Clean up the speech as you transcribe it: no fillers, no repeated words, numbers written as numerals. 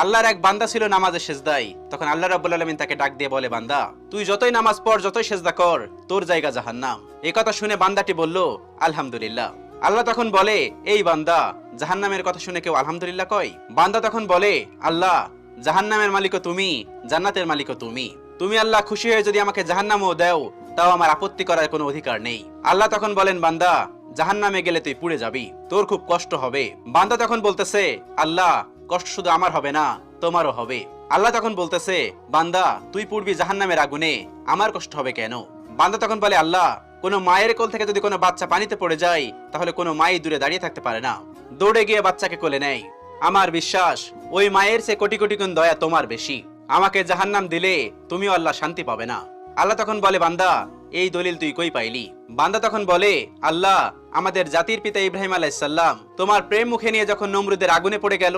আল্লাহর এক বান্দা ছিল নামাজে সেজদায়। তখন আল্লাহ রাব্বুল আলামিন তাকে ডাক দিয়ে বলে, বান্দা তুই যতই নামাজ পড়, যতই সেজদা কর, তোর জায়গা জাহান্নাম। এই কথা শুনে বান্দাটি বলল, আলহামদুলিল্লাহ। আল্লাহ তখন বলে, এই বান্দা, জাহান্নামের কথা শুনে কেউ আলহামদুলিল্লাহ কয়? বান্দা তখন বলে, আল্লাহ, জাহান্নামের মালিকও তুমি, জান্নাতের মালিকও তুমি। তুমি আল্লাহ খুশি হয়ে যদি আমাকে জাহান্নামও দাও, তাও আমার আপত্তি করার কোনো অধিকার নেই। আল্লাহ তখন বলেন, বান্দা, জাহান্নামে গেলে তুই পুড়ে যাবি, তোর খুব কষ্ট হবে। বান্দা তখন বলতেছে, আল্লাহ, কষ্ট শুধু আমার হবে না, তোমারও হবে। আল্লাহ তখন বলতেছে, বান্দা, তুই পুড়বি জাহান্নামের আগুনে, আমার কষ্ট হবে কেন? বান্দা তখন বলে, আল্লাহ, কোনো মায়ের কোল থেকে যদি কোনো বাচ্চা পানিতে পড়ে যায়, তাহলে কোনো মাই দূরে দাঁড়িয়ে থাকতে পারে না, দৌড়ে গিয়ে বাচ্চাকে কোলে নেয়। আমার বিশ্বাস ওই মায়ের চেয়ে কোটি কোটি গুণ দয়া তোমার বেশি। আমাকে জাহান্নাম দিলে তুমিও আল্লাহ শান্তি পাবে না। আল্লাহ তখন বলে, বান্দা, এই দলিল তুই কই পাইলি? বান্দা তখন বলে, আল্লাহ, আমাদের জাতির পিতা ইব্রাহিম আলাইহিস সালাম তোমার প্রেম মুখে নিয়ে যখন নমরুদের আগুনে পড়ে গেল,